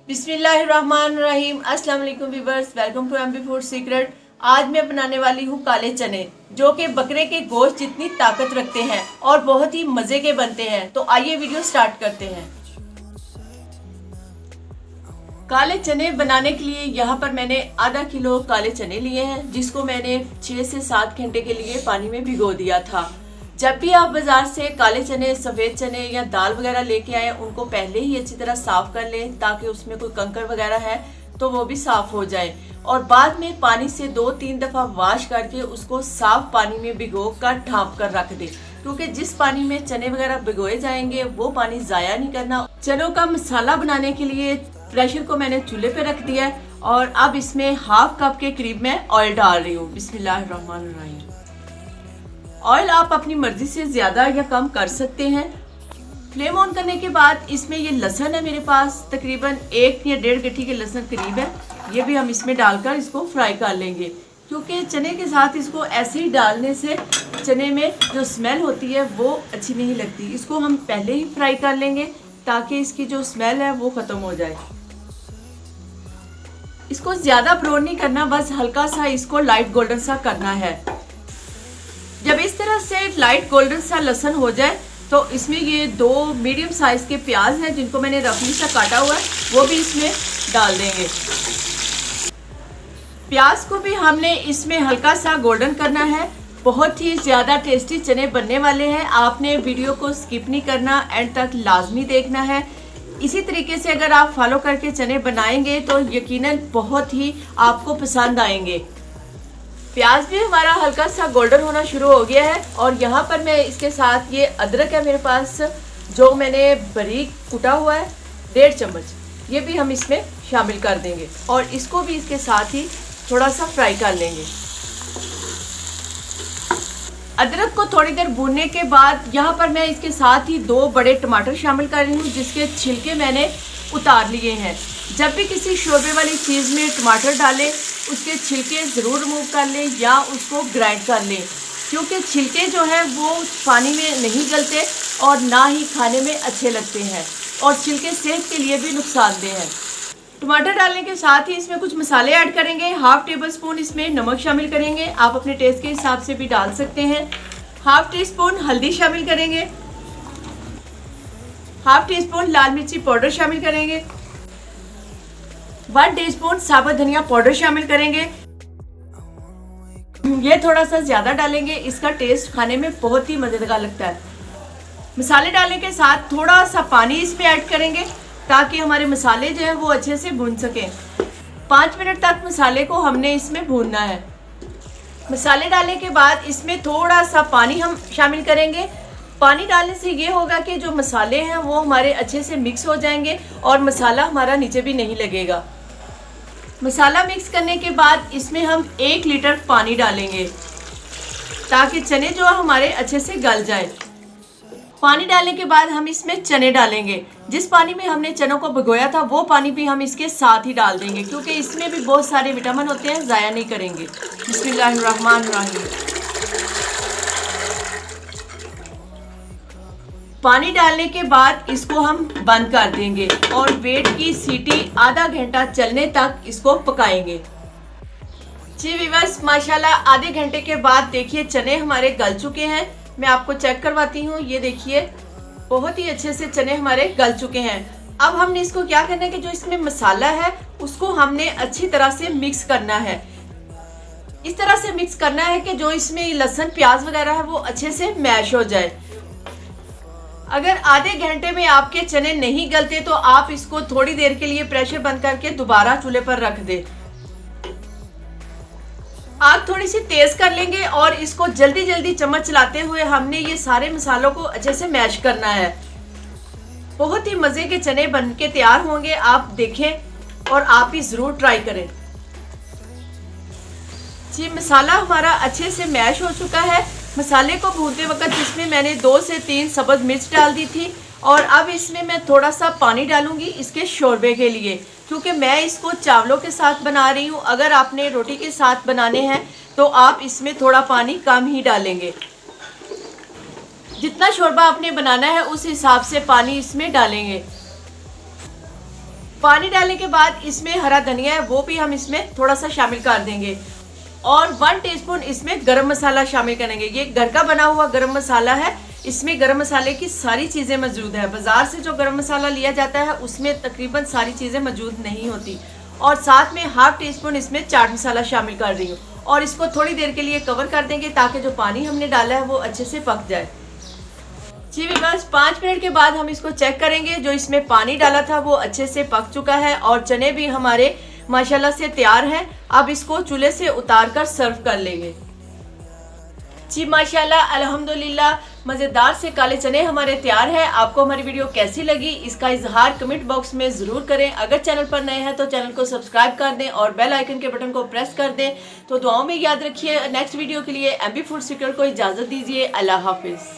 बिस्मिल्लाहिर्रहमानिर्रहीम। अस्सलाम वालेकुम viewers, welcome to MB food secret. आज मैं बनाने वाली हूँ काले चने, जो कि बकरे के गोश्त जितनी ताकत रखते हैं और बहुत ही मज़े के बनते हैं। तो आइए वीडियो स्टार्ट करते हैं। काले चने बनाने के लिए यहाँ पर मैंने आधा किलो काले चने लिए हैं, जिसको मैंने 6 से 7 घंटे के लिए पानी में भिगो दिया था। जब भी आप बाजार से काले चने, सफ़ेद चने या दाल वगैरह लेके आए, उनको पहले ही अच्छी तरह साफ कर लें, ताकि उसमें कोई कंकड़ वगैरह है तो वो भी साफ हो जाए। और बाद में पानी से 2-3 दफ़ा वॉश करके उसको साफ पानी में भिगो कर ढाँप कर रख दें, क्योंकि जिस पानी में चने वगैरह भिगोए जाएंगे वो पानी ज़ाया नहीं करना। चनों का मसाला बनाने के लिए प्रेशर को मैंने चूल्हे पे रख दिया है और अब इसमें हाफ कप के करीब मैं ऑयल डाल रही हूँ। बिस्मिल्लाहिर्रहमानिर्रहीम। ऑयल आप अपनी मर्जी से ज़्यादा या कम कर सकते हैं। फ्लेम ऑन करने के बाद इसमें ये लहसुन है, मेरे पास तकरीबन 1 या 1.5 गट्ठी के लहसुन करीब है। ये भी हम इसमें डालकर इसको फ्राई कर लेंगे, क्योंकि चने के साथ इसको ऐसे ही डालने से चने में जो स्मेल होती है वो अच्छी नहीं लगती। इसको हम पहले ही फ्राई कर लेंगे ताकि इसकी जो स्मेल है वो ख़त्म हो जाए। इसको ज़्यादा ब्राउन नहीं करना, बस हल्का सा इसको लाइट गोल्डन सा करना है। जब इस तरह से लाइट गोल्डन सा लहसुन हो जाए तो इसमें ये 2 मीडियम साइज के प्याज हैं, जिनको मैंने रफली सा काटा हुआ है, वो भी इसमें डाल देंगे। प्याज को भी हमने इसमें हल्का सा गोल्डन करना है। बहुत ही ज़्यादा टेस्टी चने बनने वाले हैं। आपने वीडियो को स्किप नहीं करना, एंड तक लाजमी देखना है। इसी तरीके से अगर आप फॉलो करके चने बनाएंगे तो यकीनन बहुत ही आपको पसंद आएंगे। प्याज भी हमारा हल्का सा गोल्डन होना शुरू हो गया है और यहाँ पर मैं इसके साथ ये अदरक है मेरे पास, जो मैंने बारीक कुटा हुआ है 1.5 चम्मच, ये भी हम इसमें शामिल कर देंगे और इसको भी इसके साथ ही थोड़ा सा फ्राई कर लेंगे। अदरक को थोड़ी देर भूनने के बाद यहाँ पर मैं इसके साथ ही 2 बड़े टमाटर शामिल कर रही हूँ, जिसके छिलके मैंने उतार लिए हैं। जब भी किसी शोरबे वाली चीज़ में टमाटर डालें, उसके छिलके ज़रूर रिमूव कर लें या उसको ग्राइंड कर लें, क्योंकि छिलके जो है वो पानी में नहीं गलते और ना ही खाने में अच्छे लगते हैं, और छिलके सेहत के लिए भी नुकसानदेह हैं। टमाटर डालने के साथ ही इसमें कुछ मसाले ऐड करेंगे। 1/2 टेबल स्पून इसमें नमक शामिल करेंगे, आप अपने टेस्ट के हिसाब से भी डाल सकते हैं। 1/2 टीस्पून हल्दी शामिल करेंगे। 1/2 टीस्पून लाल मिर्ची पाउडर शामिल करेंगे। 1 टीस्पून साबुत धनिया पाउडर शामिल करेंगे। ये थोड़ा सा ज़्यादा डालेंगे, इसका टेस्ट खाने में बहुत ही मज़ेदार लगता है। मसाले डालने के साथ थोड़ा सा पानी इसमें ऐड करेंगे, ताकि हमारे मसाले जो है वो अच्छे से भून सकें। 5 मिनट तक मसाले को हमने इसमें भूनना है। मसाले डालने के बाद इसमें थोड़ा सा पानी हम शामिल करेंगे। पानी डालने से ये होगा कि जो मसाले हैं वो हमारे अच्छे से मिक्स हो जाएंगे और मसाला हमारा नीचे भी नहीं लगेगा। मसाला मिक्स करने के बाद इसमें हम 1 लीटर पानी डालेंगे, ताकि चने जो हमारे अच्छे से गल जाए। पानी डालने के बाद हम इसमें चने डालेंगे। जिस पानी में हमने चनों को भिगोया था वो पानी भी हम इसके साथ ही डाल देंगे, क्योंकि इसमें भी बहुत सारे विटामिन होते हैं, ज़ाया नहीं करेंगे। बिस्मिल्लाहिर्रहमानिर्रहीम। पानी डालने के बाद इसको हम बंद कर देंगे और वेट की सीटी आधा घंटा चलने तक इसको पकाएंगे। जी व्यूअर्स, माशाल्लाह आधे घंटे के बाद देखिए चने हमारे गल चुके हैं। मैं आपको चेक करवाती हूँ। ये देखिए बहुत ही अच्छे से चने हमारे गल चुके हैं। अब हमने इसको क्या करना है कि जो इसमें मसाला है उसको हमने अच्छी तरह से मिक्स करना है। इस तरह से मिक्स करना है कि जो इसमें लहसुन प्याज वगैरह है वो अच्छे से मैश हो जाए। अगर आधे घंटे में आपके चने नहीं गलते तो आप इसको थोड़ी देर के लिए प्रेशर बंद करके दोबारा चूल्हे पर रख दें। आग थोड़ी सी तेज कर लेंगे और इसको जल्दी जल्दी चम्मच चलाते हुए हमने ये सारे मसालों को अच्छे से मैश करना है। बहुत ही मज़े के चने बन के तैयार होंगे, आप देखें और आप भी ज़रूर ट्राई करें। जी मसाला हमारा अच्छे से मैश हो चुका है। मसाले को भूनते वक्त इसमें मैंने 2 से 3 सब्ज़ मिर्च डाल दी थी और अब इसमें मैं थोड़ा सा पानी डालूंगी इसके शोरबे के लिए, क्योंकि मैं इसको चावलों के साथ बना रही हूँ। अगर आपने रोटी के साथ बनाने हैं तो आप इसमें थोड़ा पानी कम ही डालेंगे। जितना शोरबा आपने बनाना है उस हिसाब से पानी इसमें डालेंगे। पानी डालने के बाद इसमें हरा धनिया है वो भी हम इसमें थोड़ा सा शामिल कर देंगे और 1 टीस्पून इसमें गरम मसाला शामिल करेंगे। ये घर का बना हुआ गरम मसाला है, इसमें गरम मसाले की सारी चीज़ें मौजूद है। बाजार से जो गरम मसाला लिया जाता है उसमें तकरीबन सारी चीज़ें मौजूद नहीं होती। और साथ में 1/2 टीस्पून इसमें चाट मसाला शामिल कर रही हूँ और इसको थोड़ी देर के लिए कवर कर देंगे ताकि जो पानी हमने डाला है वो अच्छे से पक जाए। जी बस 5 मिनट के बाद हम इसको चेक करेंगे। जो इसमें पानी डाला था वो अच्छे से पक चुका है और चने भी हमारे माशाल्लाह से तैयार हैं। अब इसको चूल्हे से उतार कर सर्व कर लेंगे। जी माशाल्लाह अल्हम्दुलिल्लाह मज़ेदार से काले चने हमारे तैयार हैं। आपको हमारी वीडियो कैसी लगी इसका इजहार कमेंट बॉक्स में ज़रूर करें। अगर चैनल पर नए हैं तो चैनल को सब्सक्राइब कर दें और बेल आइकन के बटन को प्रेस कर दें। तो दुआओं में याद रखिए। नेक्स्ट वीडियो के लिए MB फूड सीक्रेट को इजाज़त दीजिए। अल्लाह हाफिज़।